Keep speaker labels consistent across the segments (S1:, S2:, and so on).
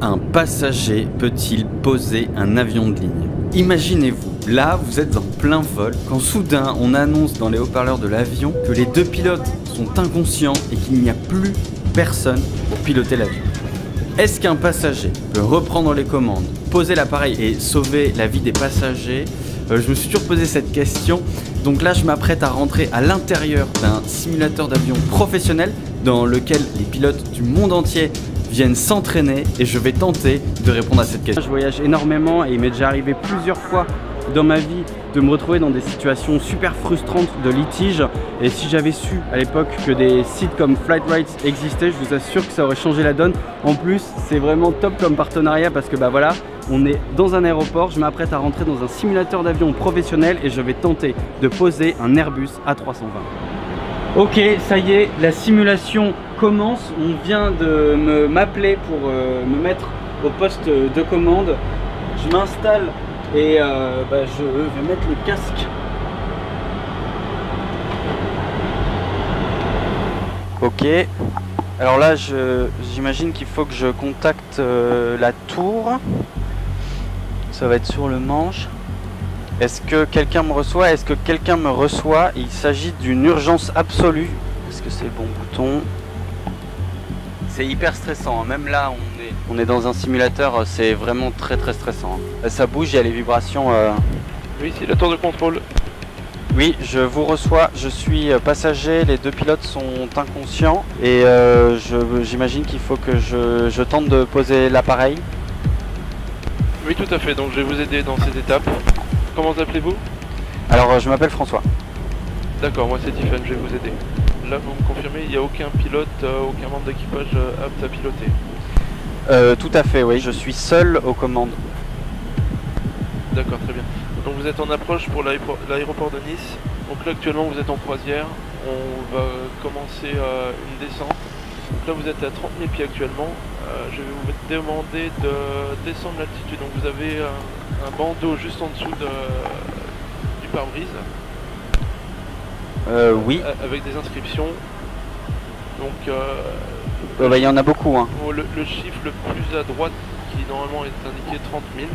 S1: Un passager peut-il poser un avion de ligne? Imaginez-vous, là vous êtes en plein vol, quand soudain on annonce dans les haut-parleurs de l'avion que les deux pilotes sont inconscients et qu'il n'y a plus personne pour piloter l'avion. Est-ce qu'un passager peut reprendre les commandes, poser l'appareil et sauver la vie des passagers? Je me suis toujours posé cette question. Donc là je m'apprête à rentrer à l'intérieur d'un simulateur d'avion professionnel dans lequel les pilotes du monde entier viennent s'entraîner et je vais tenter de répondre à cette question. Je voyage énormément et il m'est déjà arrivé plusieurs fois dans ma vie de me retrouver dans des situations super frustrantes de litige, et si j'avais su à l'époque que des sites comme Flightrights existaient, je vous assure que ça aurait changé la donne. En plus c'est vraiment top comme partenariat parce que bah voilà, on est dans un aéroport, je m'apprête à rentrer dans un simulateur d'avion professionnel et je vais tenter de poser un Airbus A320. Ok, ça y est, la simulation commence. On vient de m'appeler pour me mettre au poste de commande. Je m'installe et je vais mettre le casque. Ok, alors là j'imagine qu'il faut que je contacte la tour. Ça va être sur le manche. Est-ce que quelqu'un me reçoit? Est-ce que quelqu'un me reçoit? Il s'agit d'une urgence absolue. Est-ce que c'est le bon bouton? C'est hyper stressant, même là on est dans un simulateur, c'est vraiment très stressant. Ça bouge, il y a les vibrations.
S2: Oui, c'est la tour de contrôle.
S1: Oui, je vous reçois, je suis passager, les deux pilotes sont inconscients et j'imagine qu'il faut que je tente de poser l'appareil.
S2: Oui, tout à fait, donc je vais vous aider dans cette étape. Comment vous appelez-vous?
S1: Alors je m'appelle François.
S2: D'accord, moi c'est Tiffany, je vais vous aider. Là vous me confirmez, il n'y a aucun pilote, aucun membre d'équipage apte à piloter?
S1: Tout à fait, oui, je suis seul aux commandes.
S2: D'accord, très bien. Donc vous êtes en approche pour l'aéroport de Nice. Donc là actuellement vous êtes en croisière. On va commencer une descente. Donc là vous êtes à 30 000 pieds actuellement. Je vais vous demander de descendre l'altitude. Donc vous avez un bandeau juste en dessous du pare-brise.
S1: Oui.
S2: Avec des inscriptions. Donc
S1: il y en a beaucoup. Hein.
S2: Le chiffre le plus à droite qui normalement est indiqué 30 000.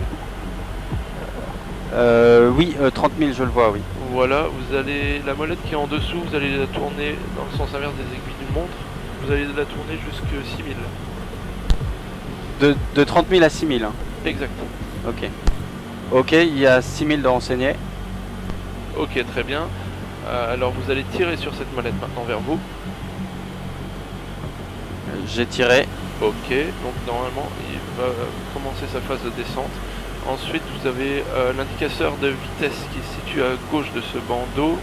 S1: Oui, 30 000 je le vois, oui.
S2: Voilà, vous allez la molette qui est en dessous, vous allez la tourner dans le sens inverse des aiguilles d'une montre. Vous allez la tourner jusqu'à 6 000.
S1: De 30 000 à 6 000 hein.
S2: Exact.
S1: Ok. Ok, il y a 6 000 de renseignés.
S2: Ok, très bien. Alors vous allez tirer sur cette molette maintenant vers vous.
S1: J'ai tiré.
S2: Ok, donc normalement il va commencer sa phase de descente. Ensuite vous avez l'indicateur de vitesse qui se situe à gauche de ce bandeau.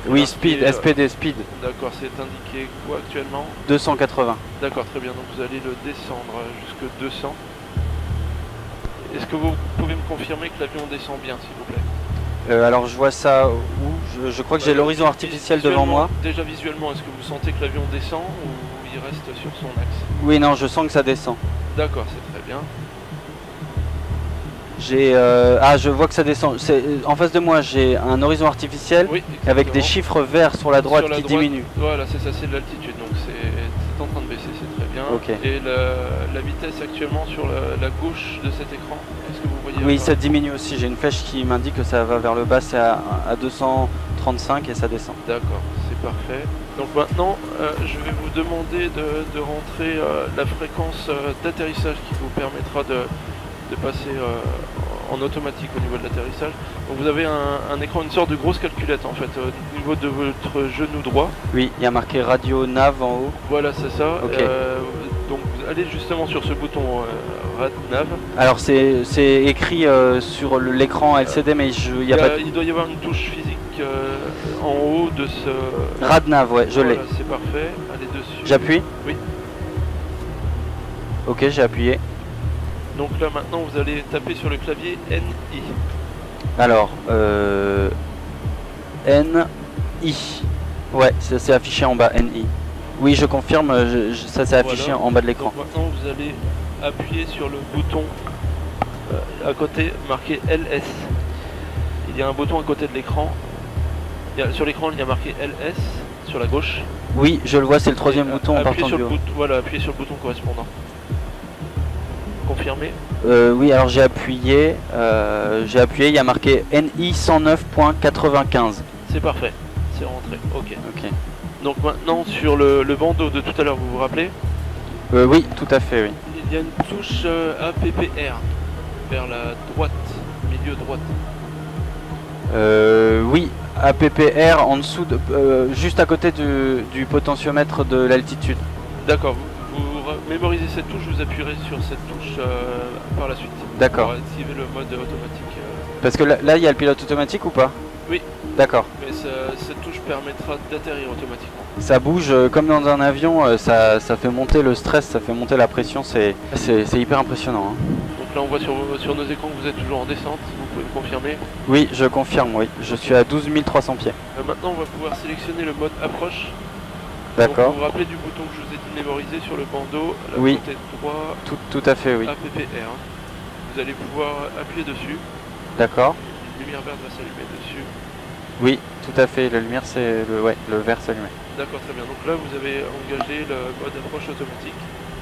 S1: Oui, speed, SPD, speed.
S2: D'accord, c'est indiqué quoi actuellement?
S1: 280.
S2: D'accord, très bien, donc vous allez le descendre jusque 200. Est-ce que vous pouvez me confirmer que l'avion descend bien, s'il vous plaît?
S1: Alors je vois ça où? Je crois que j'ai l'horizon artificiel devant moi.
S2: Déjà visuellement, est-ce que vous sentez que l'avion descend ou il reste sur son axe?
S1: Oui, non, je sens que ça descend.
S2: D'accord, c'est très bien.
S1: Je vois que ça descend. En face de moi, j'ai un horizon artificiel, oui, avec des chiffres verts sur la droite qui diminuent.
S2: Voilà, c'est ça, c'est de l'altitude, donc c'est en train de baisser, c'est très bien.
S1: Okay.
S2: Et la vitesse actuellement sur la gauche de cet écran, est-ce que vous voyez?
S1: Oui, ça diminue aussi. J'ai une flèche qui m'indique que ça va vers le bas, c'est à 235 et ça descend.
S2: D'accord, c'est parfait. Donc maintenant, je vais vous demander de rentrer la fréquence d'atterrissage qui vous permettra de passer en automatique au niveau de l'atterrissage. Donc vous avez un écran, une sorte de grosse calculette en fait au niveau de votre genou droit.
S1: Oui, il y a marqué radio nav en haut.
S2: Voilà, c'est ça.
S1: Okay.
S2: Donc vous allez justement sur ce bouton rad nav.
S1: Alors c'est écrit sur l'écran LCD, mais
S2: il doit y avoir une touche physique en haut de ce
S1: rad nav, ouais, je l'ai.
S2: C'est parfait. Allez dessus.
S1: J'appuie?
S2: Oui.
S1: Ok, j'ai appuyé.
S2: Donc là maintenant vous allez taper sur le clavier NI.
S1: Alors NI. Ouais, ça s'est affiché en bas, NI. Oui, je confirme, ça s'est affiché en bas de l'écran.
S2: Donc maintenant vous allez appuyer sur le bouton à côté marqué LS. Il y a un bouton à côté de l'écran. Sur l'écran il y a marqué LS sur la gauche.
S1: Oui, je le vois, c'est le troisième bouton en partant du haut.
S2: Voilà, appuyez sur le bouton correspondant. Confirmé.
S3: Oui, alors j'ai appuyé, il y a marqué NI 109.95.
S2: C'est parfait, c'est rentré, ok.
S3: Ok.
S2: Donc maintenant sur le bandeau de tout à l'heure, vous vous rappelez?
S3: Oui, tout à fait, oui.
S2: Il y a une touche APPR vers la droite, milieu droite.
S3: Oui, APPR en dessous, juste à côté du potentiomètre de l'altitude.
S2: D'accord, vous mémorisez cette touche, vous appuierez sur cette touche par la suite.
S3: D'accord.
S2: Pour activer le mode automatique.
S3: Parce que là, il y a le pilote automatique ou pas?
S2: Oui.
S3: D'accord.
S2: Mais cette touche permettra d'atterrir automatiquement.
S3: Ça bouge comme dans un avion, ça fait monter le stress, ça fait monter la pression, c'est hyper impressionnant. Hein.
S2: Donc là on voit sur nos écrans que vous êtes toujours en descente, vous pouvez me confirmer?
S3: Oui, je confirme, oui. Je suis à 12 300 pieds.
S2: Maintenant on va pouvoir sélectionner le mode approche.
S3: D'accord.
S2: Vous vous rappelez du bouton que je vous ai dit mémoriser sur le bandeau, à la
S3: Oui.
S2: côté droit,
S3: Tout à fait, oui.
S2: APPR. Vous allez pouvoir appuyer dessus.
S3: D'accord.
S2: Une lumière verte va s'allumer dessus.
S3: Oui, tout à fait. La lumière, c'est le vert s'allume.
S2: D'accord, très bien. Donc là, vous avez engagé le mode approche automatique.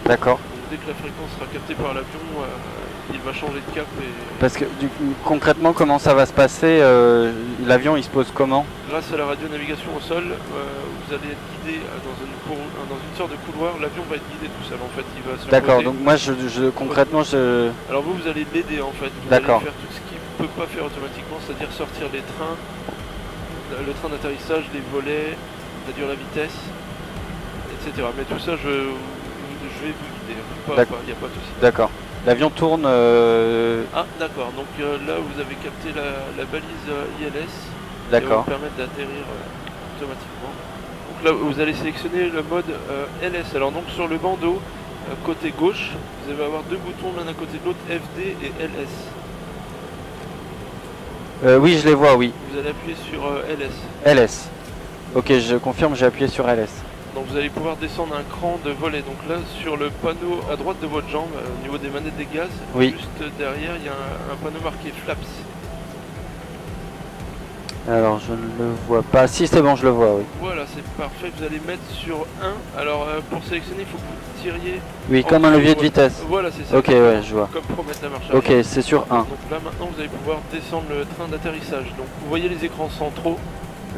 S3: D'accord.
S2: Donc, dès que la fréquence sera captée par l'avion, il va changer de cap. Et
S3: Parce que concrètement, comment ça va se passer? L'avion, il se pose comment?
S2: grâce à la radio-navigation au sol, vous allez être guidé dans une sorte de couloir. L'avion va être guidé tout seul. En fait, il va se
S3: D'accord.
S2: poser.
S3: Donc moi, concrètement, je.
S2: Alors vous allez l'aider en fait. Vous allez
S3: D'accord.
S2: faire tout ce qu'il ne peut pas faire automatiquement, c'est-à-dire sortir les trains, le train d'atterrissage, les volets, c'est-à-dire la vitesse, etc. Mais tout ça, je vais vous guider. Il n'y a pas de souci.
S3: D'accord. L'avion tourne.
S2: Ah, d'accord. Donc là, vous avez capté la balise ILS.
S3: D'accord.
S2: Qui va vous permettre d'atterrir automatiquement. Donc là, vous allez sélectionner le mode LS. Alors donc sur le bandeau, côté gauche, vous allez avoir deux boutons l'un à côté de l'autre, FD et LS.
S3: Oui, je les vois, oui.
S2: Vous allez appuyer sur LS.
S3: LS. Ok, je confirme, j'ai appuyé sur LS.
S2: Donc vous allez pouvoir descendre un cran de volet. Donc là, sur le panneau à droite de votre jambe, au niveau des manettes des gaz,
S3: Oui.
S2: juste derrière, il y a un panneau marqué Flaps.
S3: Alors, je ne le vois pas. Si, c'est bon, je le vois, oui.
S2: Voilà, c'est parfait. Vous allez mettre sur 1. Alors pour sélectionner, il faut que vous tiriez.
S3: Oui, comme un levier de vitesse.
S2: Voilà, c'est ça.
S3: Ok, ouais, je vois.
S2: Comme pour mettre la marche arrière.
S3: Ok, c'est sur 1.
S2: Donc là, maintenant, vous allez pouvoir descendre le train d'atterrissage. Donc vous voyez les écrans centraux.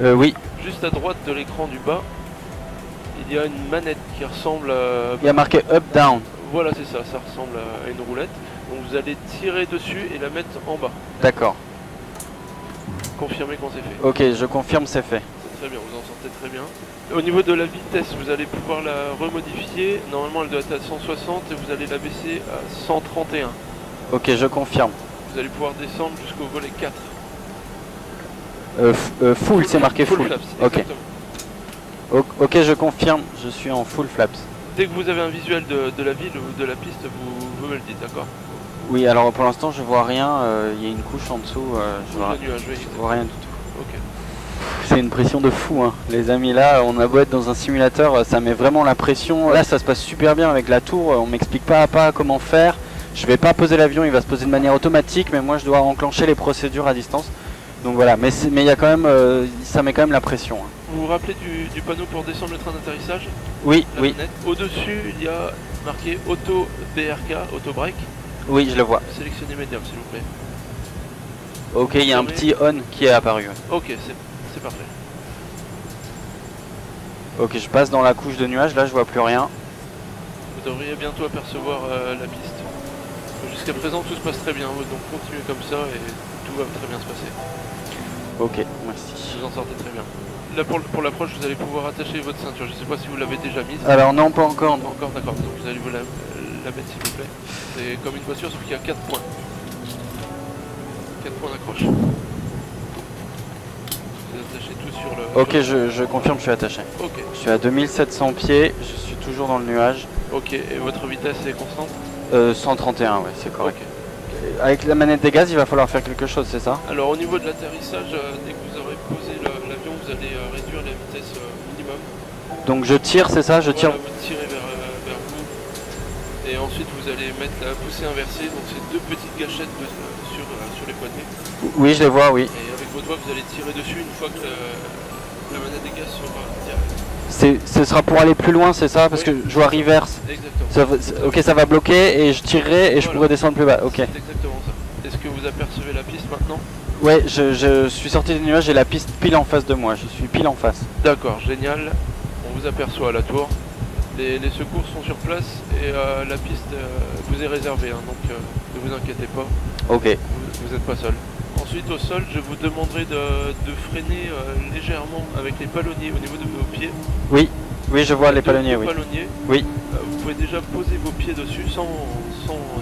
S3: Oui.
S2: Juste à droite de l'écran du bas, il y a une manette qui ressemble à...
S3: Il y a marqué up, down.
S2: Voilà, c'est ça, ça ressemble à une roulette. Donc vous allez tirer dessus et la mettre en bas.
S3: D'accord.
S2: Confirmer quand c'est fait.
S3: Ok, je confirme, c'est fait.
S2: C'est très bien, vous en sortez très bien. Au niveau de la vitesse, vous allez pouvoir la remodifier. Normalement, elle doit être à 160 et vous allez la baisser à 131.
S3: Ok, je confirme.
S2: Vous allez pouvoir descendre jusqu'au volet 4.
S3: Full, c'est marqué full.
S2: Flaps,
S3: ok.
S2: Exactement.
S3: Ok, je confirme, je suis en full flaps.
S2: Dès que vous avez un visuel de la ville ou de la piste, vous me le dites, d'accord?
S3: Oui, alors pour l'instant je vois rien, il y a une couche en dessous, je vois rien du tout.
S2: Ok.
S3: C'est une pression de fou, hein. Les amis, là on a beau être dans un simulateur, ça met vraiment la pression. Là ça se passe super bien avec la tour, on m'explique pas à pas comment faire. Je vais pas poser l'avion, il va se poser de manière automatique, mais moi je dois enclencher les procédures à distance. Donc voilà, mais il y a quand même, ça met quand même la pression. Hein.
S2: Vous vous rappelez du panneau pour descendre le train d'atterrissage?
S3: Oui, oui.
S2: Au-dessus, il y a marqué Auto BRK, Auto Break.
S3: Oui, je le vois.
S2: Sélectionnez médium, s'il vous plaît.
S3: Ok, il y a un petit on qui est apparu. Ouais.
S2: Ok, c'est parfait.
S3: Ok, je passe dans la couche de nuages, là je vois plus rien.
S2: Vous devriez bientôt apercevoir la piste. Jusqu'à présent, tout se passe très bien, donc continuez comme ça et tout va très bien se passer.
S3: Ok, merci.
S2: Vous en sortez très bien. Là, pour l'approche, vous allez pouvoir attacher votre ceinture. Je ne sais pas si vous l'avez déjà mise.
S3: Alors non, pas encore.
S2: Pas encore, d'accord. Donc vous allez vous la mettre, s'il vous plaît. C'est comme une voiture, sauf qu'il y a 4 points. 4 points d'accroche. Vous attachez tout sur le...
S3: Ok, je confirme, je suis attaché.
S2: Ok.
S3: Je suis à 2700 pieds, je suis toujours dans le nuage.
S2: Ok, et votre vitesse est constante?
S3: 131, ouais, c'est correct.
S2: Ok.
S3: Avec la manette des gaz, il va falloir faire quelque chose, c'est ça?
S2: Alors au niveau de l'atterrissage, dès que vous aurez posé l'avion, vous allez réduire la vitesse minimum.
S3: Donc je tire, c'est ça? Je tire.
S2: Voilà, vous tirez vers vous. Et ensuite vous allez mettre la poussée inversée, donc c'est deux petites gâchettes sur les poignées.
S3: Oui, je les vois, oui.
S2: Et avec vos doigts, vous allez tirer dessus une fois que la manette des gaz sera tirée.
S3: Ce sera pour aller plus loin, c'est ça? Parce que je vois reverse.
S2: Exactement.
S3: Ok, ça va bloquer et je tirerai et je pourrai descendre plus bas. Ok.
S2: C'est exactement ça. Est-ce que vous apercevez la piste maintenant?
S3: Ouais, je suis sorti des nuages et la piste pile en face de moi. Je suis pile en face.
S2: D'accord, génial. On vous aperçoit à la tour. Les secours sont sur place et la piste vous est réservée, hein, donc ne vous inquiétez pas.
S3: Ok.
S2: Vous n'êtes pas seul. Ensuite au sol, je vous demanderai de freiner légèrement avec les palonniers au niveau de vos pieds.
S3: Oui, oui, je vois les palonniers, oui. Oui.
S2: Vous pouvez déjà poser vos pieds dessus sans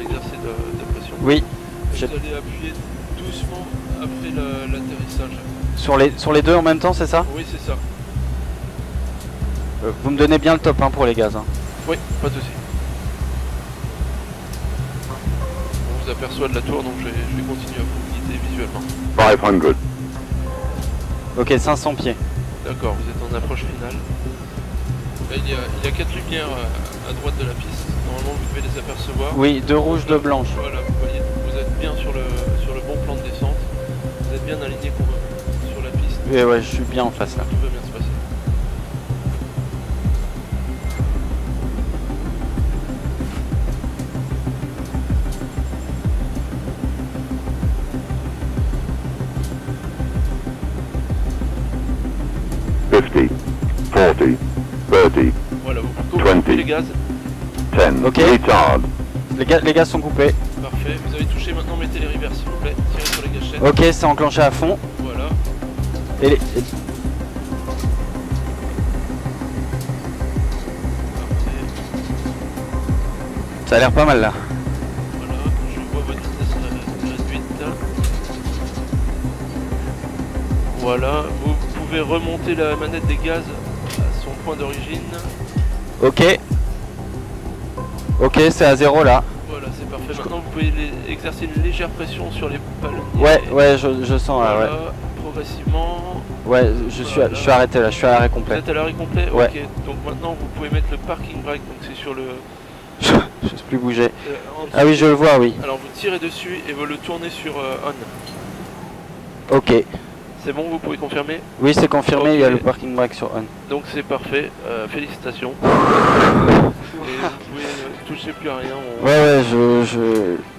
S2: exercer de pression.
S3: Oui.
S2: Vous allez appuyer doucement après l'atterrissage.
S3: Sur les deux en même temps, c'est ça?
S2: Oui, c'est ça.
S3: Vous me donnez bien le top hein, pour les gaz. Hein.
S2: Oui, pas de souci. On vous aperçoit de la tour, donc je vais continuer à vous guider visuellement.
S4: 500.
S3: Ok, 500 pieds.
S2: D'accord, vous êtes en approche finale. Là, il y a 4 lumières à droite de la piste. Normalement, vous devez les apercevoir.
S3: Oui, 2 rouges, 2 blanches.
S2: Voilà, vous voyez, vous êtes bien sur le bon plan de descente. Vous êtes bien aligné sur la piste.
S3: Oui, ouais, je suis bien en face là.
S2: Tout va bien se passer. Voilà, vous coupez les gaz.
S4: 10.
S3: Ok.
S4: Retard.
S3: Les gaz sont coupés.
S2: Parfait. Vous avez touché, maintenant mettez les rivers s'il vous plaît. Tirez sur les gâchettes.
S3: Ok, c'est enclenché à fond.
S2: Voilà.
S3: Et
S2: Parfait.
S3: ça a l'air pas mal là.
S2: Voilà, je vois votre vitesse réduite. Voilà, vous pouvez remonter la manette des gaz à son point d'origine.
S3: Ok. Ok, c'est à 0 là.
S2: Voilà, c'est parfait. Maintenant, vous pouvez exercer une légère pression sur les palonniers.
S3: Ouais, je sens là,
S2: Voilà,
S3: ouais.
S2: progressivement.
S3: Ouais, je suis arrêté là, je suis à l'arrêt
S2: Vous
S3: complet.
S2: êtes à l'arrêt complet.
S3: Ouais.
S2: Ok, donc maintenant, vous pouvez mettre le parking brake, donc c'est sur le...
S3: Je sais plus bouger.
S2: en dessous.
S3: Ah oui, je le vois, oui.
S2: Alors, vous tirez dessus et vous le tournez sur on.
S3: Ok.
S2: C'est bon, vous pouvez confirmer?
S3: Oui, c'est confirmé,
S2: Ok.
S3: il y a le parking brake sur on.
S2: Donc c'est parfait, félicitations. Et vous pouvez ne toucher plus à rien.
S3: Ouais,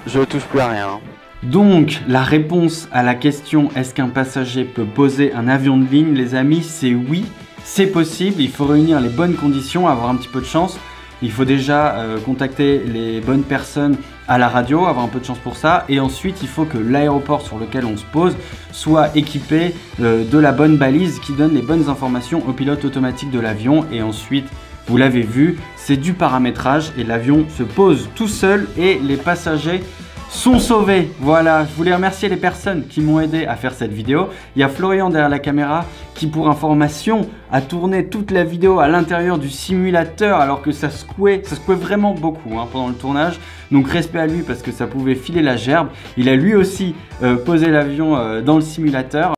S3: je touche plus à rien. Hein.
S1: Donc, la réponse à la question est-ce qu'un passager peut poser un avion de ligne, les amis, c'est oui, c'est possible. Il faut réunir les bonnes conditions, avoir un petit peu de chance. Il faut déjà contacter les bonnes personnes à la radio, avoir un peu de chance pour ça. Et ensuite, il faut que l'aéroport sur lequel on se pose soit équipé de la bonne balise qui donne les bonnes informations au pilote automatique de l'avion. Et ensuite, vous l'avez vu, c'est du paramétrage et l'avion se pose tout seul et les passagers sont sauvés. Voilà, je voulais remercier les personnes qui m'ont aidé à faire cette vidéo. Il y a Florian derrière la caméra qui, pour information, a tourné toute la vidéo à l'intérieur du simulateur alors que ça secouait vraiment beaucoup hein, pendant le tournage. Donc respect à lui parce que ça pouvait filer la gerbe. Il a lui aussi posé l'avion dans le simulateur.